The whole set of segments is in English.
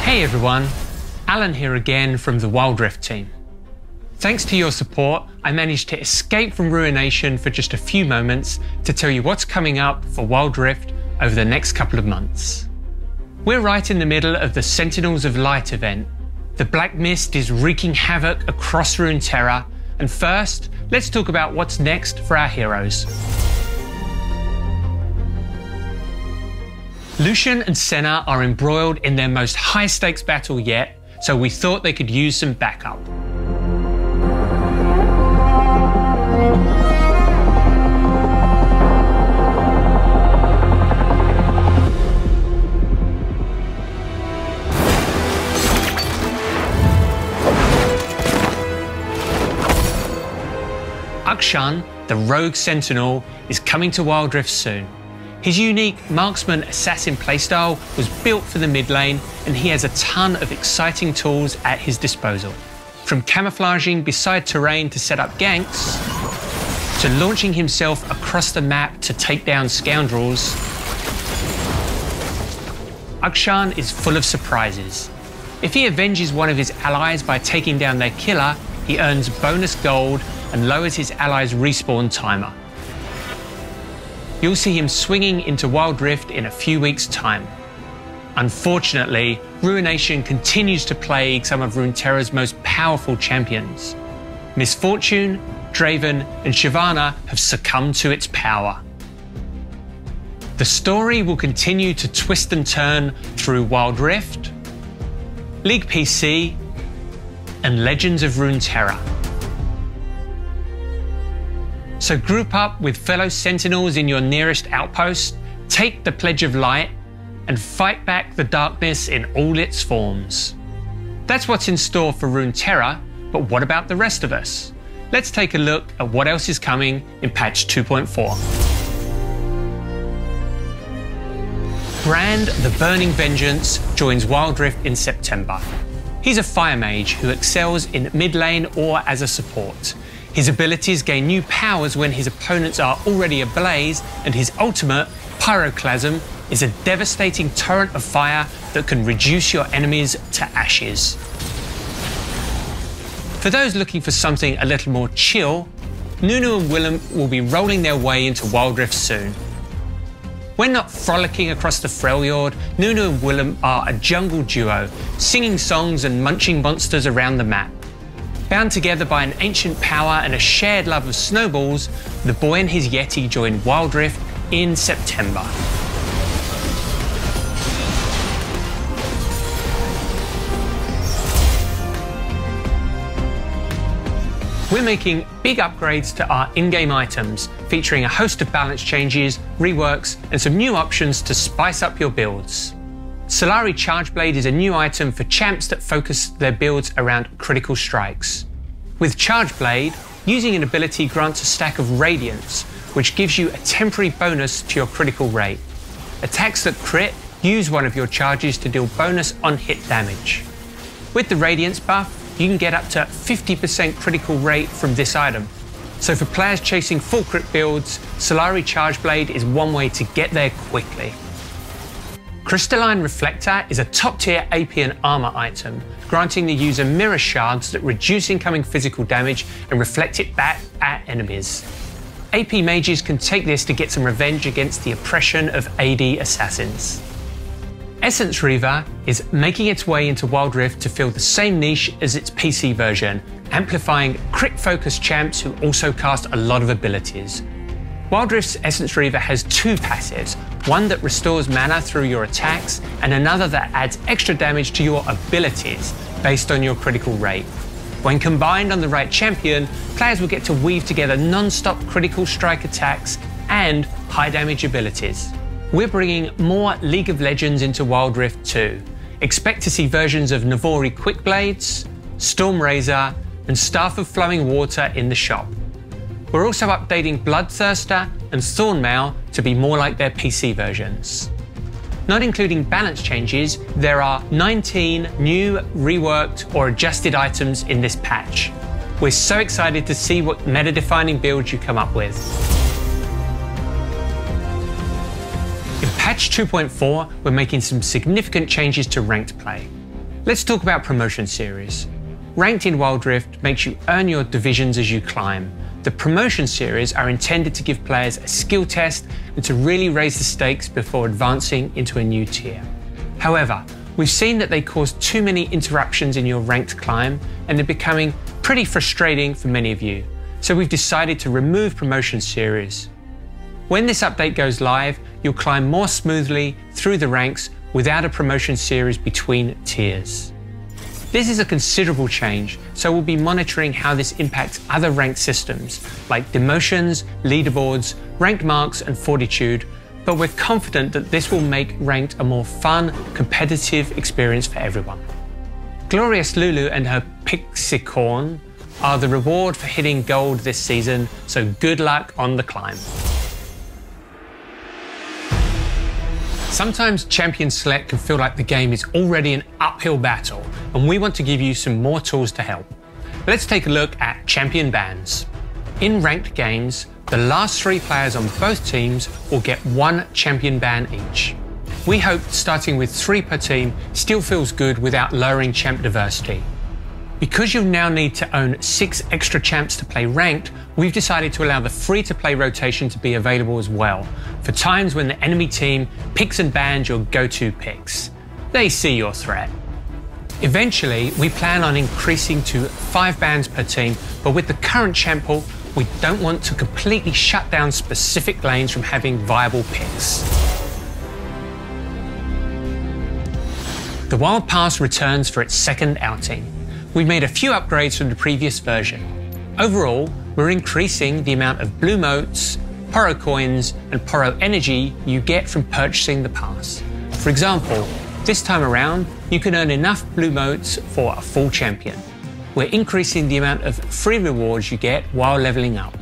Hey everyone, Alan here again from the Wild Rift team. Thanks to your support, I managed to escape from Ruination for just a few moments to tell you what's coming up for Wild Rift over the next couple of months. We're right in the middle of the Sentinels of Light event. The black mist is wreaking havoc across Runeterra, and first, let's talk about what's next for our heroes. Lucian and Senna are embroiled in their most high-stakes battle yet, so we thought they could use some backup. Akhir, the rogue sentinel, is coming to Wild Rift soon. His unique marksman assassin playstyle was built for the mid lane, and he has a ton of exciting tools at his disposal. From camouflaging beside terrain to set up ganks, to launching himself across the map to take down scoundrels, Akhir is full of surprises. If he avenges one of his allies by taking down their killer, he earns bonus gold and lowers his allies' respawn timer. You'll see him swinging into Wild Rift in a few weeks' time. Unfortunately, Ruination continues to plague some of Runeterra's most powerful champions. Misfortune, Draven, and Shyvana have succumbed to its power. The story will continue to twist and turn through Wild Rift, League PC, and Legends of Runeterra. So group up with fellow sentinels in your nearest outpost, take the Pledge of Light, and fight back the darkness in all its forms. That's what's in store for Runeterra, but what about the rest of us? Let's take a look at what else is coming in patch 2.4. Brand the Burning Vengeance joins Wild Rift in September. He's a fire mage who excels in mid lane or as a support. His abilities gain new powers when his opponents are already ablaze, and his ultimate, Pyroclasm, is a devastating torrent of fire that can reduce your enemies to ashes. For those looking for something a little more chill, Nunu and Willem will be rolling their way into Wild Rift soon. When not frolicking across the Freljord, Nunu and Willem are a jungle duo, singing songs and munching monsters around the map. Bound together by an ancient power and a shared love of snowballs, the boy and his Yeti join Wild Rift in September. We're making big upgrades to our in-game items, featuring a host of balance changes, reworks, and some new options to spice up your builds. Solari Chargeblade is a new item for champs that focus their builds around critical strikes. With Chargeblade, using an ability grants a stack of Radiance, which gives you a temporary bonus to your critical rate. Attacks that crit use one of your charges to deal bonus on-hit damage. With the Radiance buff, you can get up to 50% critical rate from this item. So for players chasing full crit builds, Solari Chargeblade is one way to get there quickly. Crystalline Reflector is a top-tier AP and armor item, granting the user mirror shards that reduce incoming physical damage and reflect it back at enemies. AP mages can take this to get some revenge against the oppression of AD assassins. Essence Reaver is making its way into Wild Rift to fill the same niche as its PC version, amplifying crit-focused champs who also cast a lot of abilities. Wild Rift's Essence Reaver has two passives, one that restores mana through your attacks, and another that adds extra damage to your abilities based on your critical rate. When combined on the right champion, players will get to weave together non-stop critical strike attacks and high damage abilities. We're bringing more League of Legends into Wild Rift too. Expect to see versions of Navori Quickblades, Stormrazor, and Staff of Flowing Water in the shop. We're also updating Bloodthirster and Thornmail to be more like their PC versions. Not including balance changes, there are 19 new, reworked, or adjusted items in this patch. We're so excited to see what meta-defining builds you come up with. In patch 2.4, we're making some significant changes to ranked play. Let's talk about promotion series. Ranked in Wild Rift makes you earn your divisions as you climb. The promotion series are intended to give players a skill test and to really raise the stakes before advancing into a new tier. However, we've seen that they cause too many interruptions in your ranked climb and they're becoming pretty frustrating for many of you. So we've decided to remove promotion series. When this update goes live, you'll climb more smoothly through the ranks without a promotion series between tiers. This is a considerable change, so we'll be monitoring how this impacts other ranked systems like demotions, leaderboards, ranked marks, and fortitude, but we're confident that this will make ranked a more fun, competitive experience for everyone. Glorious Lulu and her Pixicorn are the reward for hitting gold this season, so good luck on the climb. Sometimes Champion Select can feel like the game is already an uphill battle, and we want to give you some more tools to help. Let's take a look at Champion Bans. In ranked games, the last 3 players on both teams will get 1 champion ban each. We hope starting with 3 per team still feels good without lowering champ diversity. Because you'll now need to own 6 extra champs to play ranked, we've decided to allow the free-to-play rotation to be available as well, for times when the enemy team picks and bans your go-to picks. They see your threat. Eventually, we plan on increasing to 5 bans per team, but with the current champ pool, we don't want to completely shut down specific lanes from having viable picks. The Wild Pass returns for its second outing. We've made a few upgrades from the previous version. Overall, we're increasing the amount of blue motes, Poro coins, and Poro energy you get from purchasing the pass. For example, this time around, you can earn enough blue motes for a full champion. We're increasing the amount of free rewards you get while leveling up.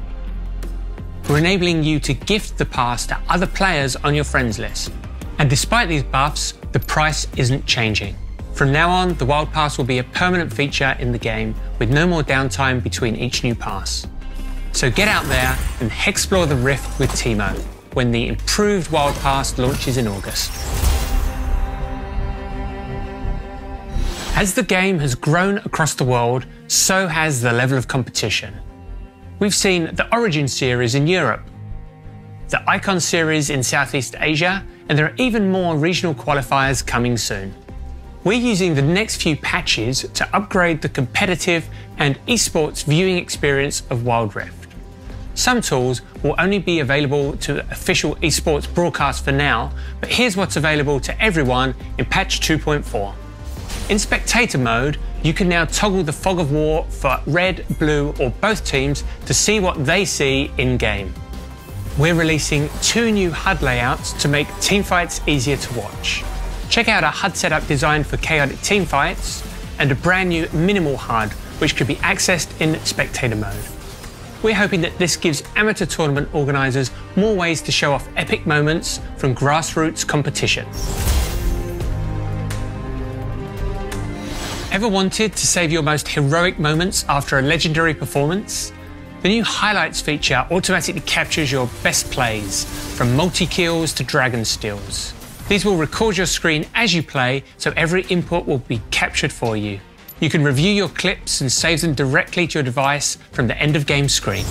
We're enabling you to gift the pass to other players on your friends list. And despite these buffs, the price isn't changing. From now on, the Wild Pass will be a permanent feature in the game with no more downtime between each new pass. So get out there and explore the Rift with Teemo when the improved Wild Pass launches in August. As the game has grown across the world, so has the level of competition. We've seen the Origin series in Europe, the Icon series in Southeast Asia, and there are even more regional qualifiers coming soon. We're using the next few patches to upgrade the competitive and esports viewing experience of Wild Rift. Some tools will only be available to official esports broadcasts for now, but here's what's available to everyone in patch 2.4. In spectator mode, you can now toggle the fog of war for red, blue, or both teams to see what they see in-game. We're releasing 2 new HUD layouts to make teamfights easier to watch. Check out our HUD setup designed for chaotic teamfights and a brand new minimal HUD, which could be accessed in spectator mode. We're hoping that this gives amateur tournament organisers more ways to show off epic moments from grassroots competition. Ever wanted to save your most heroic moments after a legendary performance? The new Highlights feature automatically captures your best plays, from multi-kills to dragon steals. These will record your screen as you play, so every input will be captured for you. You can review your clips and save them directly to your device from the end of game screen.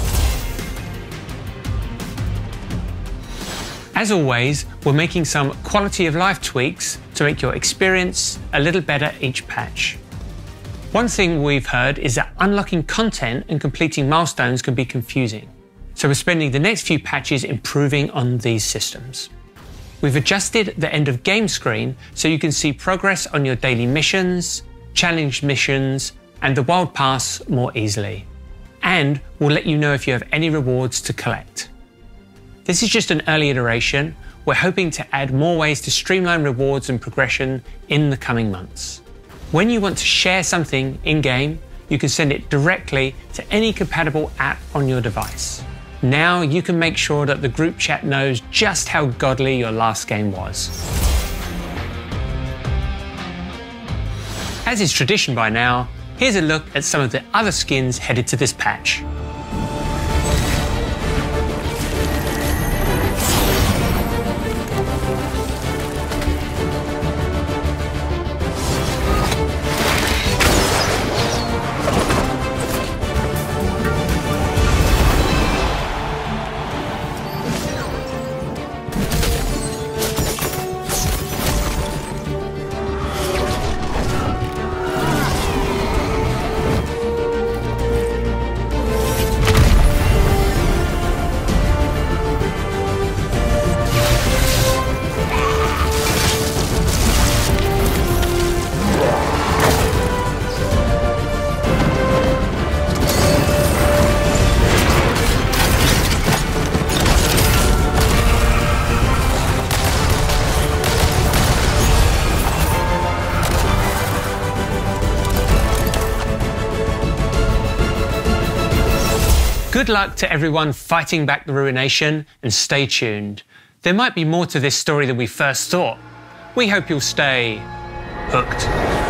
As always, we're making some quality of life tweaks to make your experience a little better each patch. One thing we've heard is that unlocking content and completing milestones can be confusing. So we're spending the next few patches improving on these systems. We've adjusted the end of game screen so you can see progress on your daily missions, challenge missions, and the Wild Pass more easily. And we'll let you know if you have any rewards to collect. This is just an early iteration. We're hoping to add more ways to streamline rewards and progression in the coming months. When you want to share something in-game, you can send it directly to any compatible app on your device. Now you can make sure that the group chat knows just how godly your last game was. As is tradition by now, here's a look at some of the other skins headed to this patch. Good luck to everyone fighting back the Ruination, and stay tuned. There might be more to this story than we first thought. We hope you'll stay hooked.